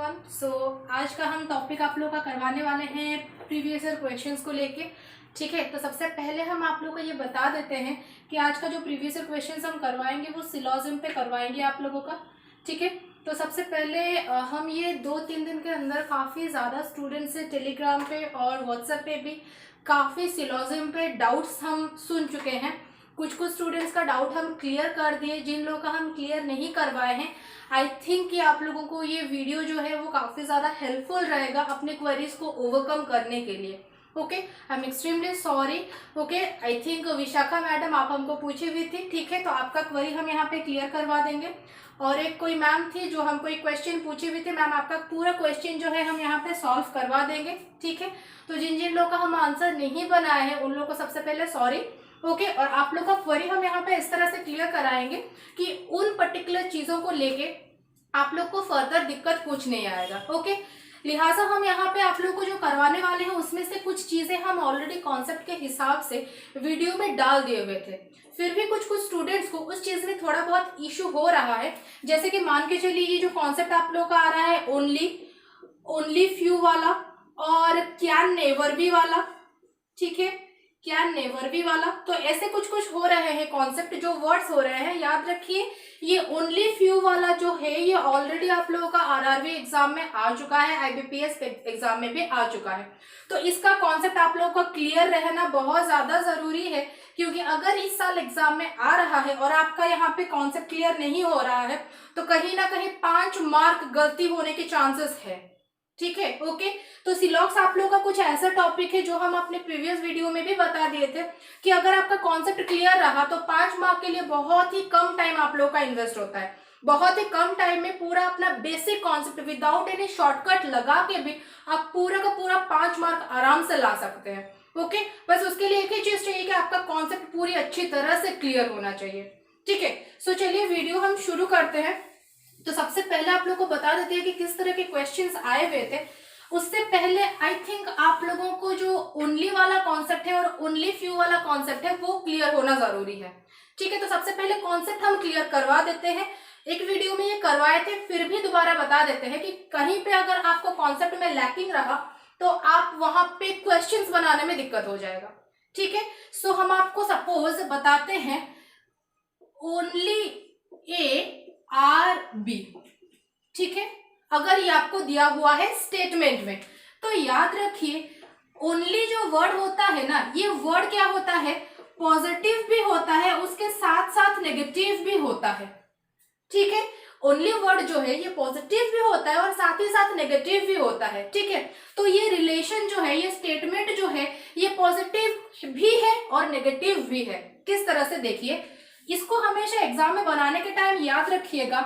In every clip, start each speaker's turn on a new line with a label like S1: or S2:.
S1: Everyone. आज का हम टॉपिक आप लोग का करवाने वाले हैं प्रीवियस ईयर क्वेश्चंस को लेके। ठीक है, तो सबसे पहले हम आप लोग को ये बता देते हैं कि आज का जो प्रीवियस ईयर क्वेश्चंस हम करवाएंगे वो सिलोजिज्म पे करवाएंगे आप लोगों का। ठीक है, तो सबसे पहले हम ये 2-3 दिन के अंदर काफ़ी ज़्यादा स्टूडेंट्स से टेलीग्राम पे और व्हाट्सएप पे भी काफ़ी सिलोजिज्म पे डाउट्स हम सुन चुके हैं। कुछ स्टूडेंट्स का डाउट हम क्लियर कर दिए, जिन लोगों का हम क्लियर नहीं करवाए हैं आई थिंक कि आप लोगों को ये वीडियो जो है वो काफ़ी ज़्यादा हेल्पफुल रहेगा अपने क्वेरीज को ओवरकम करने के लिए। Okay, I am extremely sorry. Okay, I think Vishakha madam आप हमको पूछी हुई थी। ठीक है, तो आपका क्वेरी हम यहाँ पे क्लियर करवा देंगे। और एक कोई मैम थी जो हमको एक क्वेश्चन पूछी हुई थी, मैम आपका पूरा क्वेश्चन जो है हम यहाँ पे सॉल्व करवा देंगे। ठीक है, तो जिन जिन लोगों का हम आंसर नहीं बनाए हैं उन लोगों को सबसे पहले सॉरी। ओके, और आप लोग का क्वेरी हम यहाँ पे इस तरह से क्लियर कराएंगे कि उन पर्टिकुलर चीजों को लेके आप लोग को फर्दर दिक्कत कुछ नहीं आएगा। ओके, लिहाजा हम यहाँ पे आप लोग को जो करवाने वाले हैं उसमें से कुछ चीजें हम ऑलरेडी कॉन्सेप्ट के हिसाब से वीडियो में डाल दिए हुए थे, फिर भी कुछ स्टूडेंट्स को उस चीज में थोड़ा बहुत इशू हो रहा है। जैसे कि मान के चलिए ये जो कॉन्सेप्ट आप लोग का आ रहा है ओनली फ्यू वाला और कैन नेवर बी वाला। ठीक है, कैन नेवर बी वाला, तो ऐसे कुछ हो रहे हैं कॉन्सेप्ट, जो वर्ड्स हो रहे हैं। याद रखिए ये ओनली फ्यू वाला जो है ये ऑलरेडी आप लोगों का आरआरबी एग्जाम में आ चुका है, आईबीपीएस एग्जाम में भी आ चुका है। तो इसका कॉन्सेप्ट आप लोगों का क्लियर रहना बहुत ज्यादा जरूरी है, क्योंकि अगर इस साल एग्जाम में आ रहा है और आपका यहाँ पे कॉन्सेप्ट क्लियर नहीं हो रहा है तो कहीं ना कहीं 5 मार्क गलती होने के चांसेस है। ठीक है, ओके, तो सिलॉक्स आप लोगों का कुछ ऐसा टॉपिक है जो हम अपने प्रीवियस वीडियो में भी बता दिए थे कि अगर आपका कॉन्सेप्ट क्लियर रहा तो 5 मार्क के लिए बहुत ही कम टाइम आप लोगों का इन्वेस्ट होता है। बहुत ही कम टाइम में पूरा अपना basic concept without any shortcut लगा के भी आप पूरा का पूरा 5 मार्क आराम से ला सकते हैं। ओके, बस उसके लिए एक ही चीज चाहिए कि आपका कॉन्सेप्ट पूरी अच्छी तरह से क्लियर होना चाहिए। ठीक है, सो चलिए वीडियो हम शुरू करते हैं। तो सबसे पहले आप लोगों को बता देते हैं कि किस तरह के क्वेश्चंस आए हुए थे। उससे पहले आई थिंक आप लोगों को जो ओनली वाला कॉन्सेप्ट है और ओनली फ्यू वाला कॉन्सेप्ट है वो क्लियर होना जरूरी है। ठीक है, तो सबसे पहले कॉन्सेप्ट हम क्लियर करवा देते हैं। एक वीडियो में ये करवाए थे, फिर भी दोबारा बता देते हैं कि कहीं पे अगर आपको कॉन्सेप्ट में लैकिंग रहा तो आप वहां पे क्वेश्चंस बनाने में दिक्कत हो जाएगा। ठीक है, सो हम आपको सपोज बताते हैं ओनली ए आर बी। ठीक है, अगर ये आपको दिया हुआ है स्टेटमेंट में तो याद रखिए ओनली जो वर्ड होता है ना, ये वर्ड क्या होता है, पॉजिटिव भी होता है, उसके साथ साथ नेगेटिव भी होता है। ठीक है, ओनली वर्ड जो है ये पॉजिटिव भी होता है और साथ ही साथ नेगेटिव भी होता है। ठीक है, तो ये रिलेशन जो है, ये स्टेटमेंट जो है ये पॉजिटिव भी है और नेगेटिव भी है। किस तरह से, देखिए इसको हमेशा एग्जाम में बनाने के टाइम याद रखिएगा,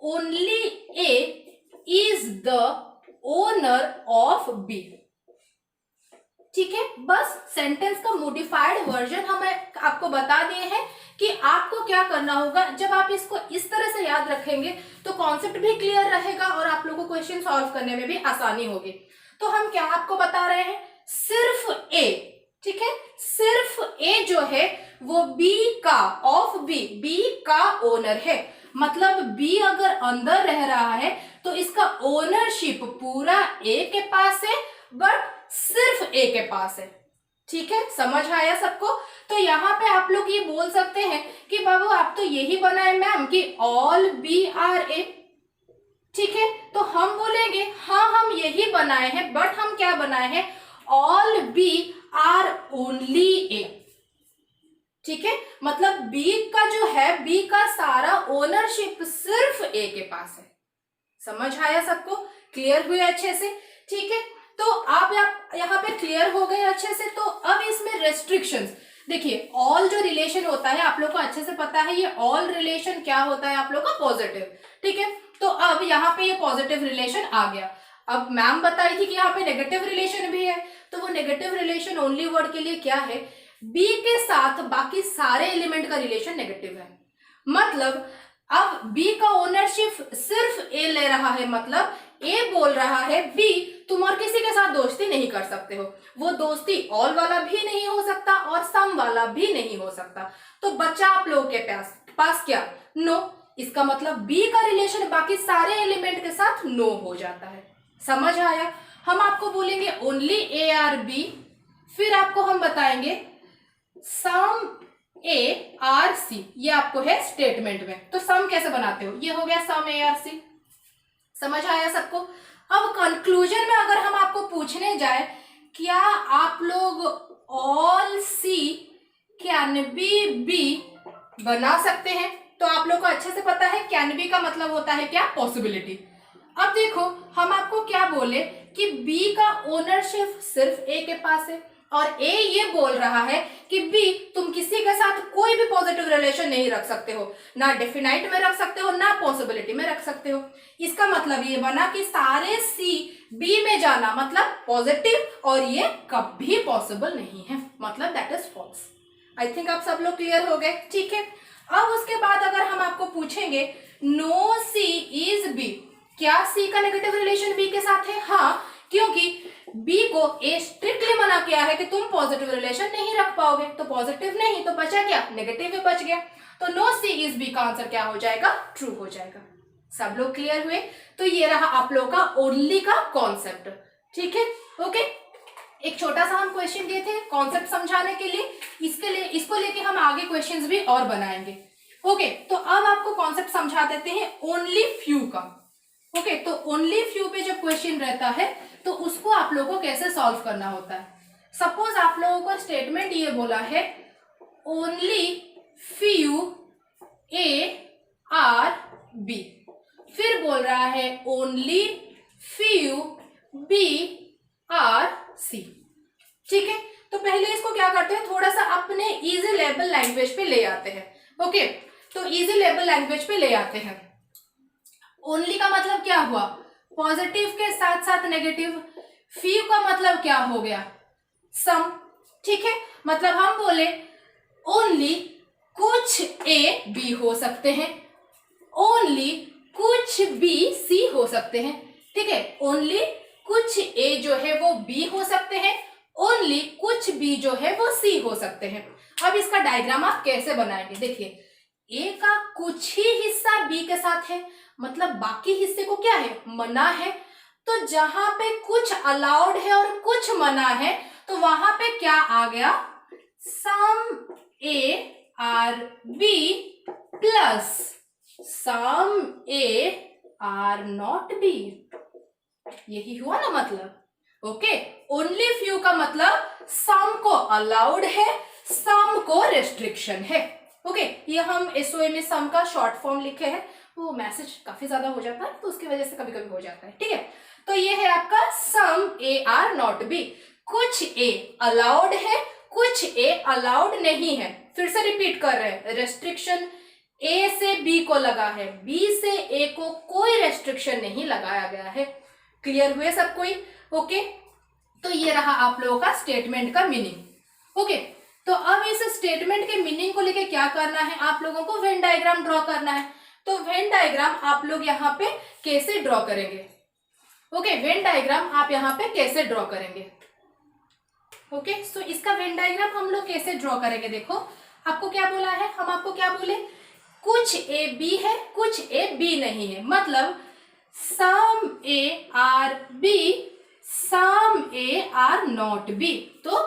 S1: only A is the owner of B. ठीक है, बस सेंटेंस का मॉडिफाइड वर्जन हम आपको बता दिए हैं कि आपको क्या करना होगा। जब आप इसको इस तरह से याद रखेंगे तो कॉन्सेप्ट भी क्लियर रहेगा और आप लोगों को क्वेश्चन सॉल्व करने में भी आसानी होगी। तो हम क्या आपको बता रहे हैं, सिर्फ ए। ठीक है, सिर्फ ए जो है वो बी का, ऑफ बी का ओनर है। मतलब बी अगर अंदर रह रहा है तो इसका ओनरशिप पूरा ए के पास है, बट सिर्फ ए के पास है। ठीक है, समझ आया सबको। तो यहाँ पे आप लोग ये बोल सकते हैं कि बाबू आप तो यही बनाए मैम कि ऑल बी आर ए। ठीक है, तो हम बोलेंगे हाँ हम यही बनाए हैं, बट हम क्या बनाए हैं, ऑल बी आर ओनली ए। ठीक है, मतलब बी का जो है, बी का सारा ओनरशिप सिर्फ ए के पास है। समझ आया सबको, क्लियर हुए अच्छे से। ठीक है, तो आप यहाँ पे क्लियर हो गए अच्छे से। तो अब इसमें रेस्ट्रिक्शंस देखिए, ऑल जो रिलेशन होता है आप लोग को अच्छे से पता है, ये ऑल रिलेशन क्या होता है आप लोग का, पॉजिटिव। ठीक है, तो अब यहाँ पे ये पॉजिटिव रिलेशन आ गया। अब मैम बताई थी कि यहाँ पे नेगेटिव रिलेशन भी है, तो वो नेगेटिव रिलेशन ओनली वर्ड के लिए क्या है, बी के साथ बाकी सारे एलिमेंट का रिलेशन नेगेटिव है। मतलब अब बी का ओनरशिप सिर्फ ए ले रहा है, मतलब ए बोल रहा है बी तुम और किसी के साथ दोस्ती नहीं कर सकते हो। वो दोस्ती ऑल वाला भी नहीं हो सकता और सम वाला भी नहीं हो सकता। तो बच्चा आप लोगों के पास क्या, नो। इसका मतलब बी का रिलेशन बाकी सारे एलिमेंट के साथ नो हो जाता है। समझ आया? हम आपको बोलेंगे ओनली ए आर बी, फिर आपको हम बताएंगे सम ए आर सी, ये आपको है स्टेटमेंट में। तो सम कैसे बनाते हो, ये हो गया सम ए आर सी। समझ आया सबको? अब कंक्लूजन में अगर हम आपको पूछने जाए क्या आप लोग all C can be B बना सकते हैं, तो आप लोग को अच्छे से पता है कैन बी का मतलब होता है क्या, पॉसिबिलिटी। अब देखो हम आपको क्या बोले कि बी का ओनरशिप सिर्फ ए के पास है और ए ये बोल रहा है कि बी तुम किसी के साथ कोई भी पॉजिटिव रिलेशन नहीं रख सकते हो, ना डेफिनाइट में रख सकते हो ना पॉसिबिलिटी में रख सकते हो। इसका मतलब ये बना कि सारे सी बी में जाना मतलब पॉजिटिव और ये कभी पॉसिबल नहीं है, मतलब that is false. I think आप सब लोग क्लियर हो गए, ठीक है। अब उसके बाद अगर हम आपको पूछेंगे नो सी इज बी, क्या सी का नेगेटिव रिलेशन बी के साथ है? हाँ, क्योंकि बी को ए स्ट्रिक्टली मना किया है कि तुम पॉजिटिव रिलेशन नहीं रख पाओगे, तो पॉजिटिव नहीं तो बचा क्या, नेगेटिव ही बच गया। तो नो सी इज बी का आंसर क्या हो जाएगा, ट्रू हो जाएगा। सब लोग क्लियर हुए? तो ये रहा आप लोग का ओनली का कॉन्सेप्ट, ठीक है, ओके। एक छोटा सा हम क्वेश्चन दिए थे कॉन्सेप्ट समझाने के लिए, इसको लेके हम आगे क्वेश्चंस भी और बनाएंगे, ओके। तो अब आपको कॉन्सेप्ट समझा देते हैं ओनली फ्यू का, ओके। तो ओनली फ्यू पे जब क्वेश्चन रहता है तो उसको आप लोगों को कैसे सॉल्व करना होता है। सपोज आप लोगों को स्टेटमेंट ये बोला है only few A are B, फिर बोल रहा है only few B are C, ठीक है। तो पहले इसको क्या करते हैं, थोड़ा सा अपने इजी लेवल लैंग्वेज पे ले आते हैं, ओके। तो इजी लेवल लैंग्वेज पे ले आते हैं। ओनली का मतलब क्या हुआ, पॉजिटिव के साथ साथ नेगेटिव। फ्यू का मतलब क्या हो गया, सम, ठीक है। मतलब हम बोले ओनली कुछ ए बी हो सकते हैं, ओनली कुछ बी सी हो सकते हैं, ठीक है। ओनली कुछ ए जो है वो बी हो सकते हैं, ओनली कुछ बी जो है वो सी हो सकते हैं। अब इसका डायग्राम आप कैसे बनाएंगे, देखिए ए का कुछ ही हिस्सा बी के साथ है, मतलब बाकी हिस्से को क्या है, मना है। तो जहां पे कुछ अलाउड है और कुछ मना है तो वहां पे क्या आ गया, some A are B plus some A are not B, यही हुआ ना मतलब, ओके। ओनली फ्यू का मतलब सम को अलाउड है, सम को रेस्ट्रिक्शन है, ओके। ये हम एसओए में सम का शॉर्ट फॉर्म लिखे हैं, वो मैसेज काफी ज्यादा हो जाता है तो उसकी वजह से कभी कभी हो जाता है, ठीक है। तो ये है आपका सम ए आर नॉट बी, कुछ ए अलाउड है कुछ ए अलाउड नहीं है। फिर से रिपीट कर रहे हैं, रेस्ट्रिक्शन ए से बी को लगा है, बी से ए को कोई रेस्ट्रिक्शन नहीं लगाया गया है। क्लियर हुए सब कोई, ओके। तो ये रहा आप लोगों का स्टेटमेंट का मीनिंग, ओके। तो अब इस स्टेटमेंट के मीनिंग को लेके क्या करना है, आप लोगों को वेन डायग्राम ड्रॉ करना है। तो वेन डायग्राम आप लोग यहाँ पे कैसे ड्रॉ करेंगे, ओके। वेन डायग्राम आप यहाँ पे कैसे ड्रॉ करेंगे, ओके। सो इसका वेन डायग्राम हम लोग कैसे ड्रॉ करेंगे, देखो आपको क्या बोला है, हम आपको क्या बोले, कुछ ए बी है कुछ ए बी नहीं है, मतलब some A are B some A are not B. तो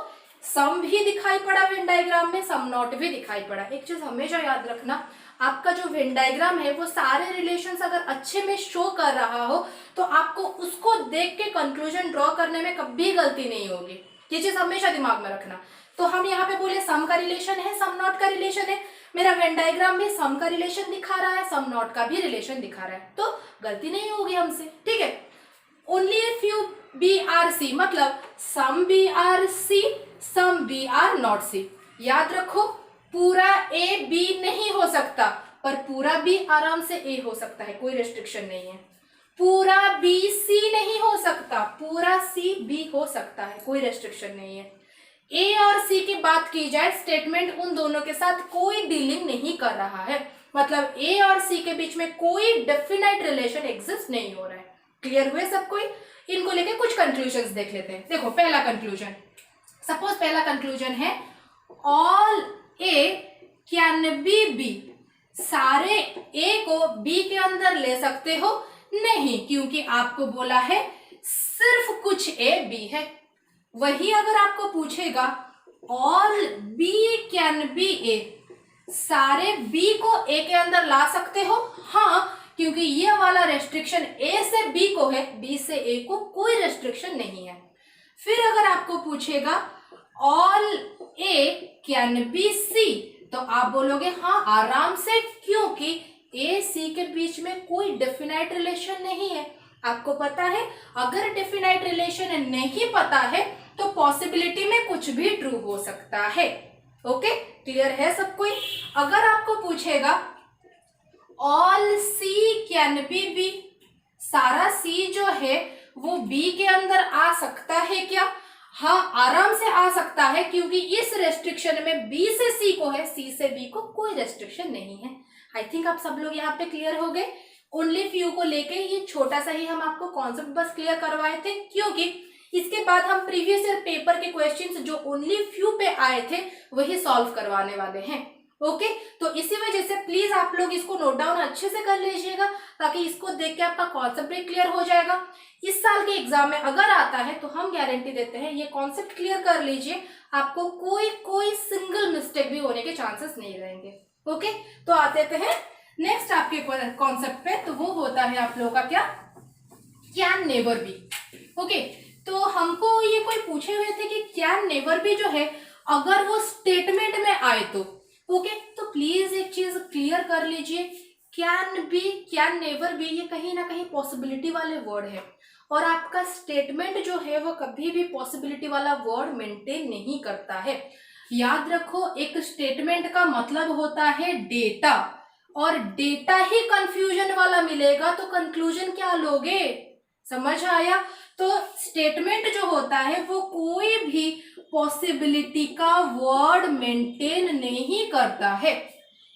S1: सम भी दिखाई पड़ा वेन डायग्राम में, सम नॉट भी दिखाई पड़ा। एक चीज हमेशा याद रखना, आपका जो वेन डायग्राम है वो सारे रिलेशंस अगर अच्छे में शो कर रहा हो तो आपको उसको देख के कंक्लूजन ड्रॉ करने में कभी गलती नहीं होगी, ये चीज हमेशा दिमाग में रखना। तो हम यहाँ पे बोले सम का रिलेशन है सम नॉट का रिलेशन है, मेरा वेन डायग्राम भी सम का रिलेशन दिखा रहा है सम नॉट का भी रिलेशन दिखा रहा है, तो गलती नहीं होगी हमसे, ठीक है। Only few B are C, मतलब some B are C some B are not C. याद रखो पूरा ए बी नहीं हो सकता पर पूरा बी आराम से ए हो सकता है, कोई रेस्ट्रिक्शन नहीं है। पूरा बी सी नहीं हो सकता, पूरा सी बी हो सकता है, कोई रेस्ट्रिक्शन नहीं है। ए और सी की बात की जाए, स्टेटमेंट उन दोनों के साथ कोई डीलिंग नहीं कर रहा है, मतलब ए और सी के बीच में कोई डेफिनेट रिलेशन एग्जिस्ट नहीं हो रहा है। क्लियर हुए सब कोई? इनको लेके कुछ कंक्लूजन्स देख लेते हैं। देखो पहला कंक्लूजन, सपोज पहला कंक्लूजन है all A can be B सारे ए को बी के अंदर ले सकते हो? नहीं, क्योंकि आपको बोला है सिर्फ कुछ ए बी है। वही अगर आपको पूछेगा ऑल बी कैन बी ए, सारे बी को ए के अंदर ला सकते हो? हाँ, क्योंकि ये वाला रेस्ट्रिक्शन ए से बी को है, बी से ए को कोई रेस्ट्रिक्शन नहीं है। फिर अगर आपको पूछेगा all A can be C, तो आप बोलोगे हाँ आराम से, क्योंकि ए सी के बीच में कोई डेफिनाइट रिलेशन नहीं है। आपको पता है अगर डेफिनाइट रिलेशन नहीं पता है तो पॉसिबिलिटी में कुछ भी ट्रू हो सकता है। ओके, क्लियर है सब कोई? अगर आपको पूछेगा all C can be B, सारा सी जो है वो बी के अंदर आ सकता है क्या? हाँ, आराम से आ सकता है, क्योंकि इस रेस्ट्रिक्शन में बी से सी को है, सी से बी को कोई रेस्ट्रिक्शन नहीं है। आई थिंक आप सब लोग यहाँ पे क्लियर हो गए। ओनली फ्यू को लेके ये छोटा सा ही हम आपको कॉन्सेप्ट बस क्लियर करवाए थे, क्योंकि इसके बाद हम प्रीवियस ईयर पेपर के क्वेश्चंस जो ओनली फ्यू पे आए थे वही सॉल्व करवाने वाले हैं। ओके, तो इसी वजह से प्लीज आप लोग इसको नोट डाउन अच्छे से कर लीजिएगा, ताकि इसको देख के आपका कॉन्सेप्ट भी क्लियर हो जाएगा। इस साल के एग्जाम में अगर आता है तो हम गारंटी देते हैं ये कॉन्सेप्ट क्लियर कर लीजिए, आपको कोई सिंगल मिस्टेक भी होने के चांसेस नहीं रहेंगे। ओके, तो आते हैं नेक्स्ट आपके कॉन्सेप्ट पे, तो वो होता है आप लोगों का क्या, कैन नेवर बी। ओके, तो हमको ये कोई पूछे हुए थे कि कैन नेवर बी जो है अगर वो स्टेटमेंट में आए तो। ओके, तो प्लीज एक चीज क्लियर कर लीजिए, can be can never B ये कहीं ना कहीं पॉसिबिलिटी वाले वर्ड है, और आपका स्टेटमेंट जो है वो कभी भी पॉसिबिलिटी वाला वर्ड मेंटेन नहीं करता है। याद रखो, एक स्टेटमेंट का मतलब होता है डेटा, और डेटा ही कंफ्यूजन वाला मिलेगा तो कंक्लूजन क्या लोगे? समझ आया? तो स्टेटमेंट जो होता है वो कोई भी पॉसिबिलिटी का वर्ड मेंटेन नहीं करता है।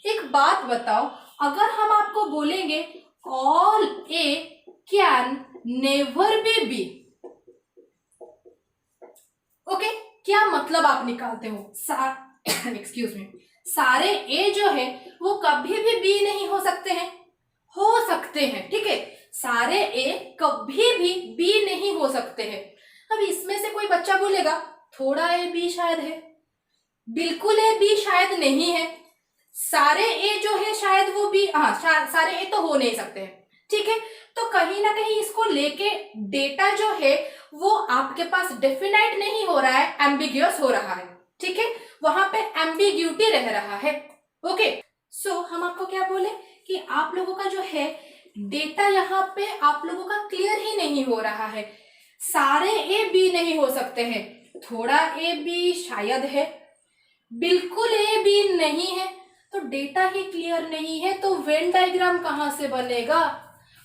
S1: एक बात बताओ, अगर हम आपको बोलेंगे all A can never be B, okay, क्या मतलब आप निकालते हो? एक्सक्यूज मी, सारे ए जो है वो कभी भी बी नहीं हो सकते हैं? हो सकते हैं, ठीक है, सारे ए कभी भी बी नहीं हो सकते हैं। अब इसमें से कोई बच्चा बोलेगा थोड़ा ए बी शायद है, बिल्कुल ए बी शायद नहीं है, सारे ए जो है शायद वो बी, हाँ सारे ए तो हो नहीं सकते हैं, ठीक है। तो कहीं ना कहीं इसको लेके डेटा जो है वो आपके पास डेफिनाइट नहीं हो रहा है, एम्बिग्यूअस हो रहा है, ठीक है, वहां पे एम्बिग्यूटी रह रहा है। ओके, सो हम आपको क्या बोले कि आप लोगों का जो है डेटा यहाँ पे आप लोगों का क्लियर ही नहीं हो रहा है। सारे ए बी नहीं हो सकते हैं, थोड़ा ए बी शायद है, बिल्कुल ए बी नहीं है, तो डेटा ही क्लियर नहीं है, तो वेन डायग्राम कहाँ से बनेगा?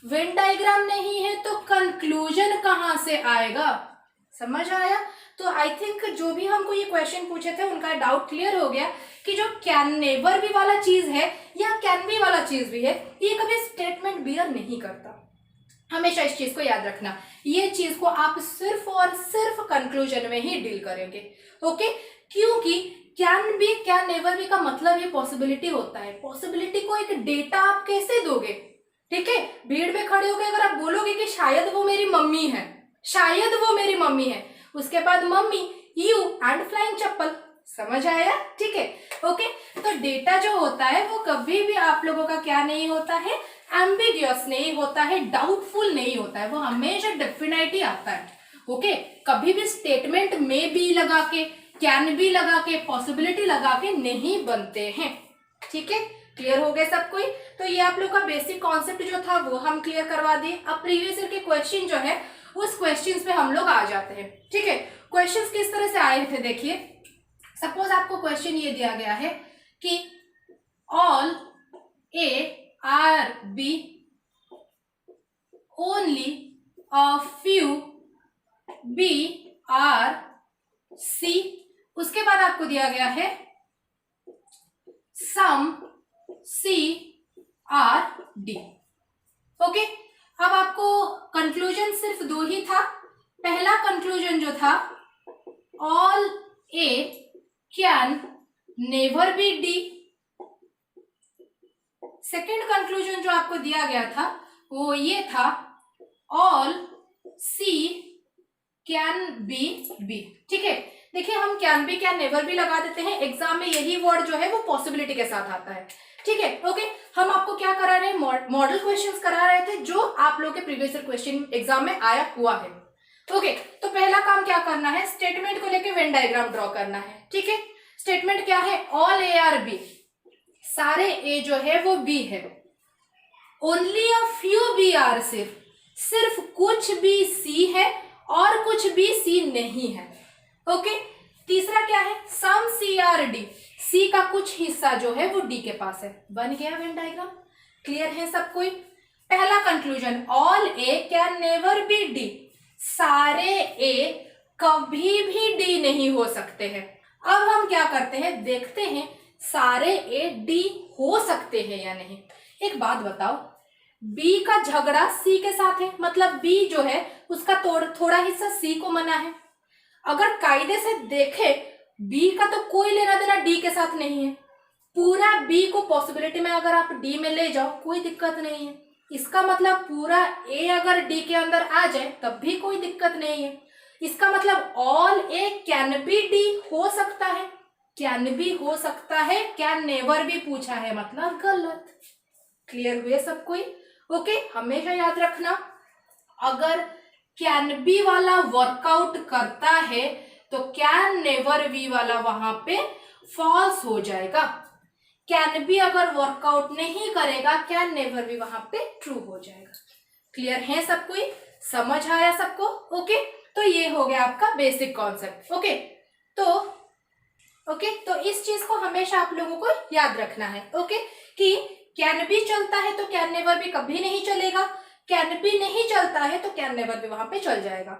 S1: वेन डायग्राम नहीं है तो कंक्लूजन कहाँ से आएगा? समझ आया? तो आई थिंक जो भी हमको ये क्वेश्चन पूछे थे उनका डाउट क्लियर हो गया कि जो कैन नेवर भी वाला चीज है या कैन बी वाला चीज भी है, ये कभी स्टेटमेंट बियर नहीं करता। हमेशा इस चीज को याद रखना, ये चीज को आप सिर्फ और सिर्फ कंक्लूजन में ही डील करेंगे। ओके, क्योंकि can be can never B का मतलब ये पॉसिबिलिटी होता है। पॉसिबिलिटी को एक डेटा आप कैसे दोगे? ठीक है, भीड़ में खड़े होकर अगर आप बोलोगे कि शायद वो मेरी मम्मी है, शायद वो मेरी मम्मी है, उसके बाद मम्मी यू एंड फ्लाइंग चप्पल, समझ आया? ठीक है, ओके, तो डेटा जो होता है वो कभी भी आप लोगों का क्या नहीं होता है, एम्बिग्यूअस नहीं होता है, डाउटफुल नहीं होता है, वो हमेशा डेफिनेट ही आता है। ओके, कभी भी स्टेटमेंट में बी लगा के, कैन बी लगा के, पॉसिबिलिटी लगा के नहीं बनते हैं। ठीक है, क्लियर हो गए सब कोई? तो ये आप लोग का बेसिक कॉन्सेप्ट जो था वो हम क्लियर करवा दिए। अब प्रीवियस ईयर के क्वेश्चन जो है उस क्वेश्चंस पे हम लोग आ जाते हैं। ठीक है, क्वेश्चंस किस तरह से आए थे देखिए। सपोज आपको क्वेश्चन ये दिया गया है कि all A are B only a few B are C, उसके बाद आपको दिया गया है some C are D. Okay, अब आपको कंक्लूजन सिर्फ दो ही था। पहला कंक्लूजन जो था all A can never be D, second conclusion जो आपको दिया गया था वो ये था, all C can be B. ठीक है, देखिए हम कैन बी कैन नेवर भी लगा देते हैं, एग्जाम में यही वर्ड जो है वो पॉसिबिलिटी के साथ आता है। ठीक है, ओके, हम आपको क्या करा रहे हैं, मॉडल क्वेश्चंस करा रहे थे जो आप लोग के प्रीवियस ईयर क्वेश्चन एग्जाम में आया हुआ है। ओके, तो पहला काम क्या करना है, स्टेटमेंट को लेके वेन डायग्राम ड्रॉ करना है। ठीक है, स्टेटमेंट क्या है, ऑल ए आर बी, सारे ए जो है वो बी है, only a few B are, सिर्फ कुछ बी सी है और कुछ भी सी नहीं है। ओके, तीसरा क्या है, some C are D, C का कुछ हिस्सा जो है वो डी के पास है। बन गया वेन डायग्राम, क्लियर है सब कोई। पहला conclusion, all A can never be D, सारे ए कभी भी डी नहीं हो सकते हैं। अब हम क्या करते हैं, देखते हैं सारे ए डी हो सकते हैं या नहीं। एक बात बताओ, बी का झगड़ा सी के साथ है, मतलब बी जो है उसका थोड़ा हिस्सा सी को मना है। अगर कायदे से देखे, बी का तो कोई लेना देना डी के साथ नहीं है, पूरा बी को पॉसिबिलिटी में अगर आप डी में ले जाओ कोई दिक्कत नहीं है। इसका मतलब पूरा ए अगर डी के अंदर आ जाए तब भी कोई दिक्कत नहीं है। इसका मतलब all A can be D हो सकता है, कैन भी हो सकता है, कैन नेवर भी पूछा है मतलब गलत। क्लियर हुए सब कोई। ओके, हमेशा याद रखना, अगर कैन बी वाला वर्कआउट करता है तो कैन नेवर बी वाला वहां पे फॉल्स हो जाएगा। कैन बी अगर वर्कआउट नहीं करेगा, कैन नेवर बी वहां पे ट्रू हो जाएगा। क्लियर है सब कोई, समझ आया सबको। ओके, तो ये हो गया आपका बेसिक कॉन्सेप्ट। तो इस चीज को हमेशा आप लोगों को याद रखना है। ओके, कि कैन बी चलता है तो कैन नेवर बी कभी नहीं चलेगा, कैन बी नहीं चलता है तो कैन नेवर बी वहां पे चल जाएगा।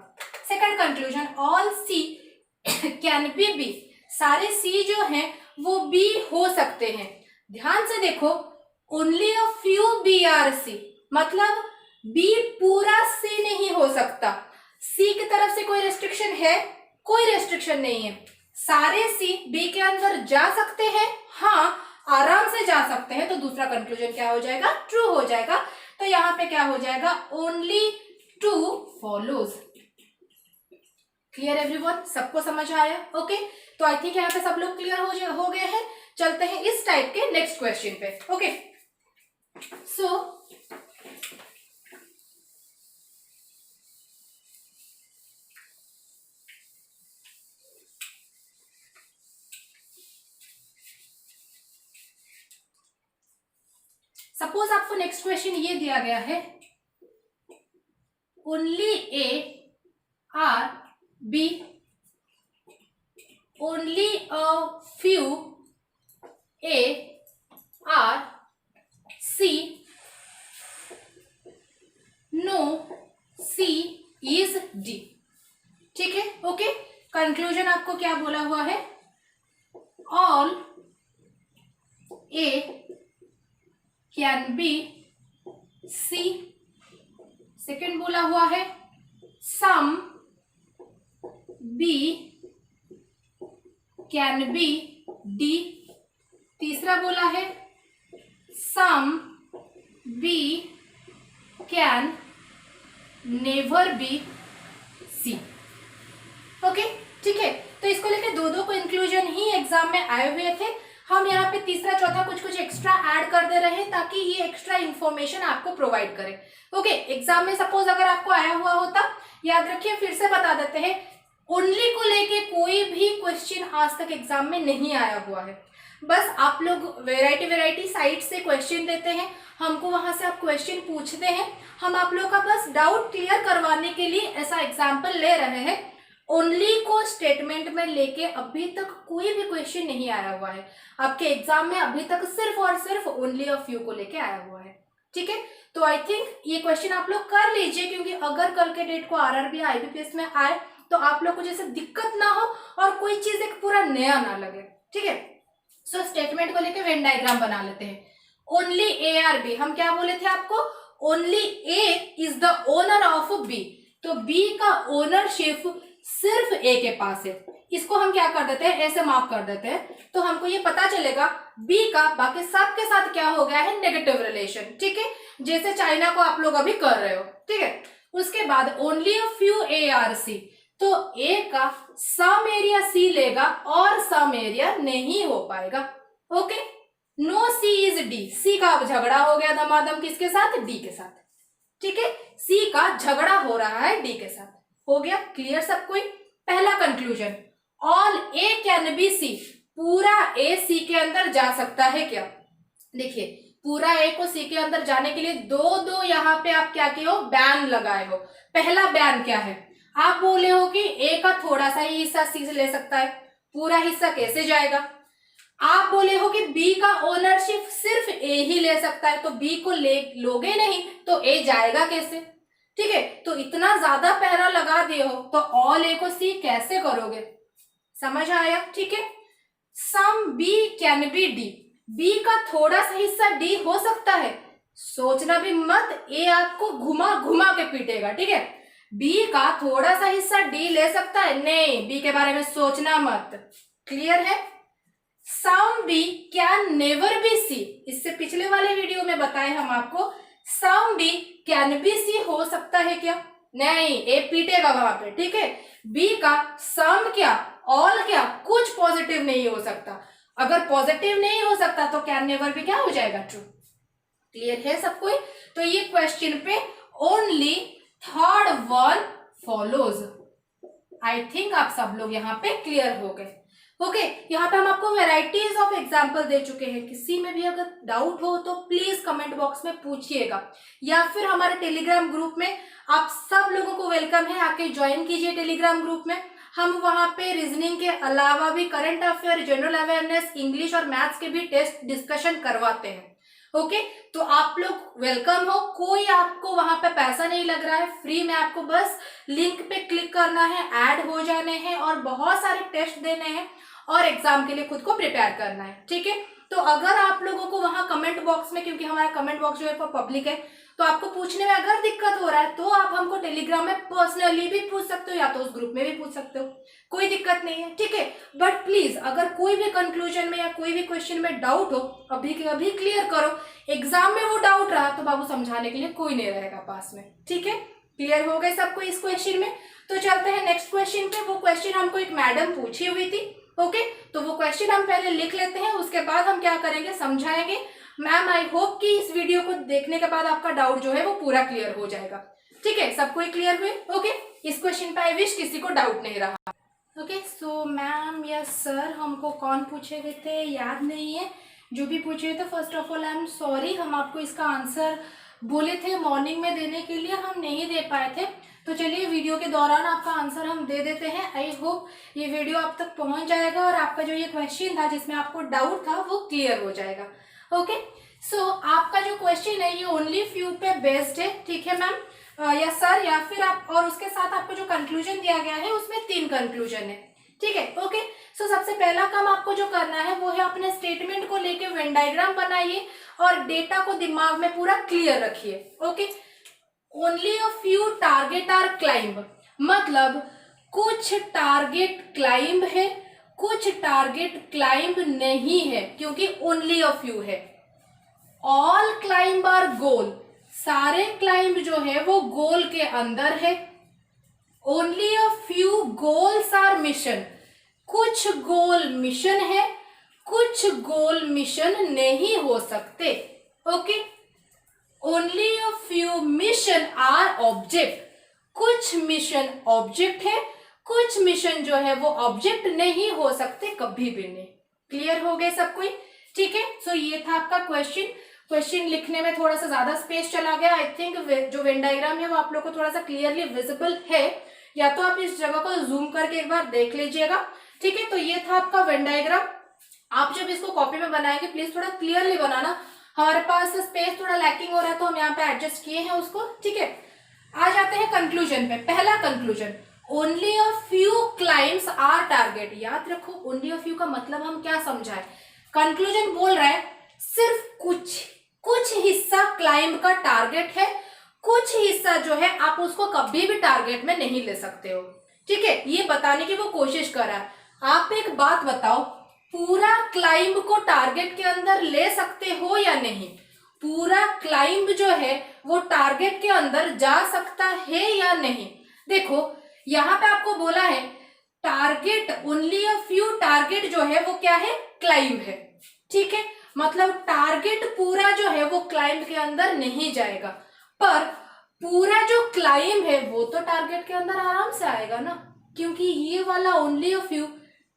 S1: Second conclusion, all C can be B, सारे सी जो हैं वो बी हो सकते हैं। ध्यान से देखो, only a few B are C, मतलब बी पूरा सी नहीं हो सकता। सी की तरफ से कोई रेस्ट्रिक्शन है? कोई रेस्ट्रिक्शन नहीं है। सारे सी बी के अंदर जा सकते हैं, हाँ आराम से जा सकते हैं। तो दूसरा कंक्लूजन क्या हो जाएगा, ट्रू हो जाएगा। तो यहाँ पे क्या हो जाएगा, only two follows. Clear everyone, सबको समझ आया? ओके, तो आई थिंक यहाँ पे सब लोग क्लियर हो गए हैं। चलते हैं इस टाइप के नेक्स्ट क्वेश्चन पे। ओके, सो सपोज आपको नेक्स्ट क्वेश्चन ये दिया गया है, only A are B, only a few A are C, no C is D. ठीक है, ओके, कंक्लूजन आपको क्या बोला हुआ है, all A can be C, second बोला हुआ है some B can be D, तीसरा बोला है some B can never be C. Okay, ठीक है, तो इसको लेके दो को इंक्लूजन ही एग्जाम में आए हुए थे। हम यहाँ पे तीसरा चौथा कुछ एक्स्ट्रा ऐड कर दे रहे हैं ताकि ये एक्स्ट्रा इन्फॉर्मेशन आपको प्रोवाइड करे। ओके, एग्जाम में सपोज अगर आपको आया हुआ होता, याद रखिए फिर से बता देते हैं, ओनली को लेके कोई भी क्वेश्चन आज तक एग्जाम में नहीं आया हुआ है। बस आप लोग वेराइटी साइट से क्वेश्चन देते हैं, हमको वहां से आप क्वेश्चन पूछते हैं, हम आप लोग का बस डाउट क्लियर करवाने के लिए ऐसा एग्जाम्पल ले रहे हैं। ओनली को स्टेटमेंट में लेके अभी तक कोई भी क्वेश्चन नहीं आया हुआ है आपके एग्जाम में, अभी तक सिर्फ और सिर्फ ओनली ऑफ फ्यू को लेके आया हुआ है। ठीक है, तो आई थिंक ये क्वेश्चन आप लोग कर लीजिए, क्योंकि अगर कल के डेट को आरआरबी आईबीपीएस में आए तो आप लोग को जैसे दिक्कत ना हो और कोई चीज एक पूरा नया ना लगे। ठीक है, सो स्टेटमेंट को लेके वेन डायग्राम बना लेते हैं। ओनली ए आर बी, हम क्या बोले थे आपको, only A is the owner of B, तो बी का ओनरशिप सिर्फ ए के पास है, इसको हम क्या कर देते हैं, ऐसे मार्क कर देते हैं, तो हमको ये पता चलेगा बी का बाकी सब के साथ क्या हो गया है, नेगेटिव रिलेशन। ठीक है, जैसे चाइना को आप लोग अभी कर रहे हो। ठीक है, उसके बाद only a few A are C, तो ए का सम एरिया सी लेगा और सम एरिया नहीं हो पाएगा। Okay, no C is D, C का अब झगड़ा हो गया धमाधम किसके साथ, डी के साथ। ठीक है, सी का झगड़ा हो रहा है डी के साथ। हो गया क्लियर सब कोई। पहला conclusion, all A can be C, पूरा ए सी के अंदर जा सकता है क्या। देखिए, पूरा ए को सी के अंदर जाने के लिए दो दो यहाँ पे आप क्या किए हो, बैन लगाए हो। पहला बैन क्या है, आप बोले हो कि ए का थोड़ा सा ही हिस्सा सी से ले सकता है, पूरा हिस्सा कैसे जाएगा। आप बोले हो कि बी का ओनरशिप सिर्फ ए ही ले सकता है, तो बी को लोगे नहीं तो ए जाएगा कैसे। ठीक है, तो इतना ज्यादा पहरा लगा दिए हो तो ऑल ए को सी कैसे करोगे, समझ आया। ठीक है, some B can be D, B का थोड़ा सा हिस्सा डी हो सकता है, सोचना भी मत, ए आपको घुमा घुमा के पीटेगा। ठीक है, बी का थोड़ा सा हिस्सा डी ले सकता है, नहीं, बी के बारे में सोचना मत। क्लियर है। Some B can never be C, इससे पिछले वाले वीडियो में बताए हम आपको, some B can be C हो सकता है क्या, नहीं, ए पीटेगा वहां पे। ठीक है, बी का सम क्या, ऑल क्या, कुछ पॉजिटिव नहीं हो सकता। अगर पॉजिटिव नहीं हो सकता तो कैन नेवर भी क्या हो जाएगा, ट्रू। क्लियर है सब कोई। तो ये क्वेश्चन पे ओनली थर्ड वन फॉलोज। आई थिंक आप सब लोग यहाँ पे क्लियर हो गए। ओके, यहाँ पे हम आपको वेराइटीज ऑफ एग्जाम्पल दे चुके हैं। किसी में भी अगर डाउट हो तो प्लीज कमेंट बॉक्स में पूछिएगा, या फिर हमारे टेलीग्राम ग्रुप में आप सब लोगों को वेलकम है, आके ज्वाइन कीजिए टेलीग्राम ग्रुप में। हम वहाँ पे रीजनिंग के अलावा भी current affair, general awareness, English और मैथ्स के भी टेस्ट डिस्कशन करवाते हैं। ओके, तो आप लोग वेलकम हो, कोई आपको वहां पे पैसा नहीं लग रहा है, फ्री में आपको बस लिंक पे क्लिक करना है, ऐड हो जाने हैं और बहुत सारे टेस्ट देने हैं और एग्जाम के लिए खुद को प्रिपेयर करना है। ठीक है, तो अगर आप लोगों को वहां कमेंट बॉक्स में, क्योंकि हमारा कमेंट बॉक्स जो है वो पब्लिक है, तो आपको पूछने में अगर दिक्कत हो रहा है तो आप हमको टेलीग्राम में पर्सनली भी पूछ सकते हो, या तो उस ग्रुप में भी पूछ सकते हो, कोई दिक्कत नहीं है। ठीक है, बट प्लीज अगर कोई भी कंक्लूजन में या कोई भी क्वेश्चन में डाउट हो, अभी के अभी क्लियर करो। एग्जाम में वो डाउट रहा तो बाबू समझाने के लिए कोई नहीं रहेगा पास में। ठीक है, क्लियर हो गए सबको इस क्वेश्चन में। तो चलते हैं नेक्स्ट क्वेश्चन पे। वो क्वेश्चन हमको एक मैडम पूछी हुई थी। ओके, तो वो क्वेश्चन हम पहले लिख लेते हैं, उसके बाद हम क्या करेंगे, समझाएंगे। मैम आई होप कि इस वीडियो को देखने के बाद आपका डाउट जो है वो पूरा क्लियर हो जाएगा। ठीक है, सबको क्लियर हुए। ओके, इस क्वेश्चन पे आई विश किसी को डाउट नहीं रहा। ओके, सो मैम या सर हमको कौन पूछे गए थे याद नहीं है, जो भी पूछे थे first of all I am sorry, हम आपको इसका आंसर बोले थे मॉर्निंग में देने के लिए, हम नहीं दे पाए थे। तो चलिए वीडियो के दौरान आपका आंसर हम दे देते हैं। आई होप ये वीडियो आप तक पहुंच जाएगा और आपका जो ये क्वेश्चन था जिसमें आपको डाउट था वो क्लियर हो जाएगा। ओके, सो आपका जो क्वेश्चन है ये ओनली फ्यू पे बेस्ड है। ठीक है मैम या सर, या फिर आप, और उसके साथ आपको जो कंक्लूजन दिया गया है उसमें 3 कंक्लूजन है। ठीक है, ओके, सो सबसे पहला काम आपको जो करना है वो है अपने स्टेटमेंट को लेके वेन डायग्राम बनाइए और डेटा को दिमाग में पूरा क्लियर रखिए। Okay, only a few target are claim, मतलब कुछ टारगेट क्लाइंब है, कुछ टारगेट क्लाइंब नहीं है, क्योंकि ओनली अ फ्यू है। ऑल क्लाइंब आर गोल, सारे क्लाइंब जो है वो गोल के अंदर है। Only a few goals are mission, कुछ गोल मिशन है, कुछ गोल मिशन नहीं हो सकते। Okay, only a few mission are object, कुछ मिशन ऑब्जेक्ट है, कुछ मिशन जो है वो ऑब्जेक्ट नहीं हो सकते कभी भी नहीं। क्लियर हो गए सब कोई। ठीक है, सो ये था आपका क्वेश्चन लिखने में थोड़ा सा ज्यादा स्पेस चला गया। आई थिंक जो वेन डायग्राम है वो आप लोग को थोड़ा सा क्लियरली विजिबल है, या तो आप इस जगह को जूम करके एक बार देख लीजिएगा। ठीक है, तो ये था आपका वेन डायग्राम। आप जब इसको कॉपी में बनाएंगे प्लीज थोड़ा क्लियरली बनाना, हमारे पास स्पेस थोड़ा लैकिंग हो रहा है तो हम यहाँ पे एडजस्ट किए हैं उसको। ठीक है, आ जाते हैं कंक्लूजन पे। पहला conclusion, only a few climbs are target. याद रखो ओनली अ फ्यू का मतलब हम क्या समझाए, कंक्लूजन बोल रहा है सिर्फ कुछ हिस्सा क्लाइंब का टारगेट है, कुछ हिस्सा जो है आप उसको कभी भी टारगेट में नहीं ले सकते हो। ठीक है, ये बताने की वो कोशिश कर रहा है। आप एक बात बताओ, पूरा क्लाइंब को टारगेट के अंदर ले सकते हो या नहीं? पूरा क्लाइंब जो है वो टारगेट के अंदर जा सकता है या नहीं? देखो यहाँ पे आपको बोला है target, only a few target जो है वो क्या है? क्लाइंब है। ठीक है, मतलब टारगेट पूरा जो है वो क्लाइंब के अंदर नहीं जाएगा, पर पूरा जो क्लाइंब है वो तो टारगेट के अंदर आराम से आएगा ना, क्योंकि ये वाला ओनली अ फ्यू,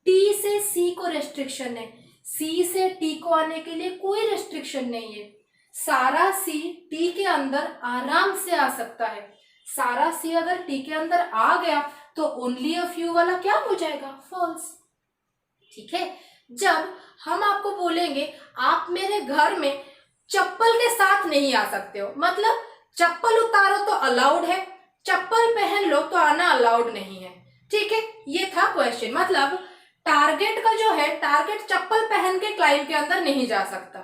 S1: टी से सी को रेस्ट्रिक्शन है, सी से टी को आने के लिए कोई रेस्ट्रिक्शन नहीं है। सारा सी टी के अंदर आराम से आ सकता है। सारा सी अगर टी के अंदर आ गया तो ओनली अ फ्यू वाला क्या हो जाएगा? फॉल्स। ठीक है, जब हम आपको बोलेंगे आप मेरे घर में चप्पल के साथ नहीं आ सकते हो, मतलब चप्पल उतारो तो अलाउड है, चप्पल पहन लो तो आना अलाउड नहीं है। ठीक है, ये था क्वेश्चन। मतलब टारगेट का जो है, टारगेट चप्पल पहन के क्लाइंब के अंदर नहीं जा सकता।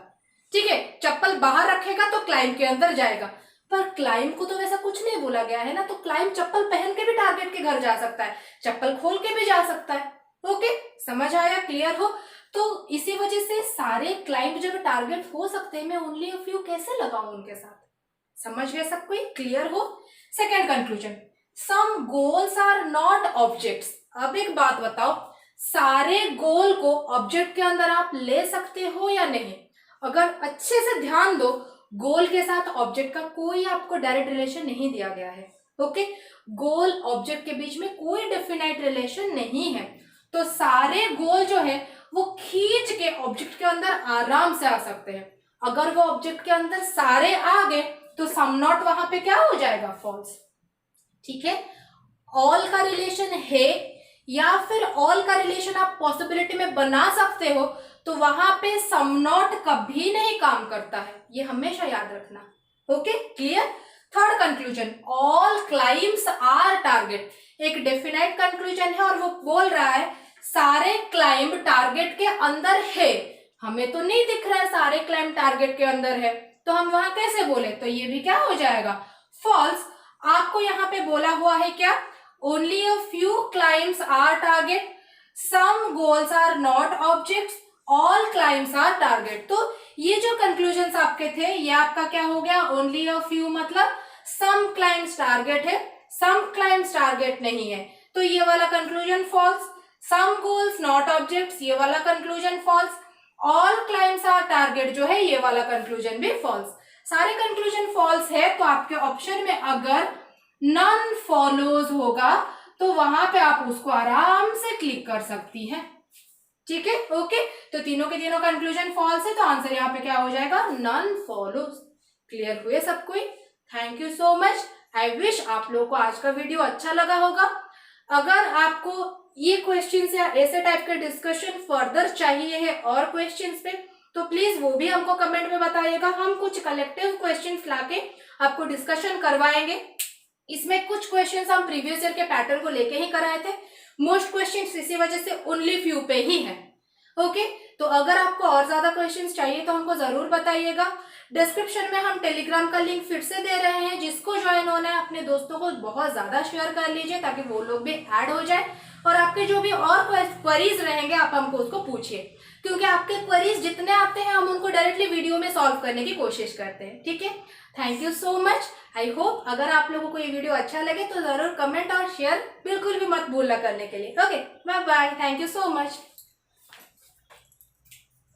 S1: ठीक है, चप्पल बाहर रखेगा तो क्लाइंब के अंदर जाएगा, पर क्लाइंब को तो वैसा कुछ नहीं बोला गया है ना, तो क्लाइंब चप्पल पहन के भी टारगेट के घर जा सकता है, चप्पल खोल के भी जा सकता है। ओके, समझ आया? क्लियर हो? तो इसी वजह से सारे क्लाइंब जब टारगेट हो सकते हैं, मैं ओनली अ फ्यू कैसे लगाऊं उनके साथ? समझ गए सब कोई? क्लियर हो? Second conclusion, some goals are not objects. अब एक बात बताओ, सारे गोल को ऑब्जेक्ट के अंदर आप ले सकते हो या नहीं? अगर अच्छे से ध्यान दो, गोल के साथ ऑब्जेक्ट का कोई आपको डायरेक्ट रिलेशन नहीं दिया गया है। ओके, गोल ऑब्जेक्ट के बीच में कोई डेफिनेट रिलेशन नहीं है, तो सारे गोल जो है वो खींच के ऑब्जेक्ट के अंदर आराम से आ सकते हैं। अगर वो ऑब्जेक्ट के अंदर सारे आ गए तो सम नॉट वहां पे क्या हो जाएगा? फॉल्स। ठीक है, ऑल का रिलेशन है या फिर ऑल का रिलेशन आप पॉसिबिलिटी में बना सकते हो, तो वहां पे सम नॉट कभी नहीं काम करता है, ये हमेशा याद रखना। Okay, clear? Third conclusion, all claims are target. एक डेफिनेट कंक्लूजन है और वो बोल रहा है सारे क्लाइंब टारगेट के अंदर है। हमें तो नहीं दिख रहा है सारे क्लाइंब टारगेट के अंदर है, तो हम वहां कैसे बोले? तो ये भी क्या हो जाएगा? फॉल्स। आपको यहाँ पे बोला हुआ है क्या? Only a few climbs are target, some goals are not objects, all climbs are target. तो ये जो कंक्लूजन आपके थे, ये आपका क्या हो गया? ओनली अ फ्यू मतलब सम क्लाइंब्स टारगेट है, सम क्लाइंब्स टारगेट नहीं है, तो ये वाला conclusion false. Some goals not objects, ये वाला conclusion false. All climbs are target जो है, ये वाला कंक्लूजन भी फॉल्स। सारे कंक्लूजन फॉल्स है, तो आपके ऑप्शन में अगर नन फॉलोज होगा तो वहां पे आप उसको आराम से क्लिक कर सकती हैं। ठीक है, ओके, तो तीनों के तीनों कंक्लूजन फॉल्स है, तो आंसर यहाँ पे क्या हो जाएगा? None follows. क्लियर हुए सब कोई? Thank you so much. I wish आप लोगों को आज का वीडियो अच्छा लगा होगा। अगर आपको ये क्वेश्चंस या ऐसे टाइप के डिस्कशन फर्दर चाहिए है और क्वेश्चंस पे, तो प्लीज वो भी हमको कमेंट में बताइएगा। हम कुछ कलेक्टिव क्वेश्चंस लाके आपको डिस्कशन करवाएंगे। इसमें कुछ क्वेश्चंस हम प्रीवियस ईयर के पैटर्न को लेके ही कराए थे, मोस्ट क्वेश्चंस इसी वजह से ओनली फ्यू पे ही है। ओके, तो अगर आपको और ज्यादा क्वेश्चंस चाहिए तो हमको जरूर बताइएगा। डिस्क्रिप्शन में हम टेलीग्राम का लिंक फिर से दे रहे हैं, जिसको ज्वाइन होना है अपने दोस्तों को बहुत ज्यादा शेयर कर लीजिए ताकि वो लोग भी ऐड हो जाए, और आपके जो भी और क्वेरीज रहेंगे आप हमको उसको पूछिए, क्योंकि आपके क्वेरीज जितने आते हैं हम उनको डायरेक्टली वीडियो में सॉल्व करने की कोशिश करते हैं। ठीक है, thank you so much. I hope अगर आप लोगों को ये वीडियो अच्छा लगे तो जरूर कमेंट और शेयर बिल्कुल भी मत भूलना करने के लिए। Okay, bye bye, thank you so much.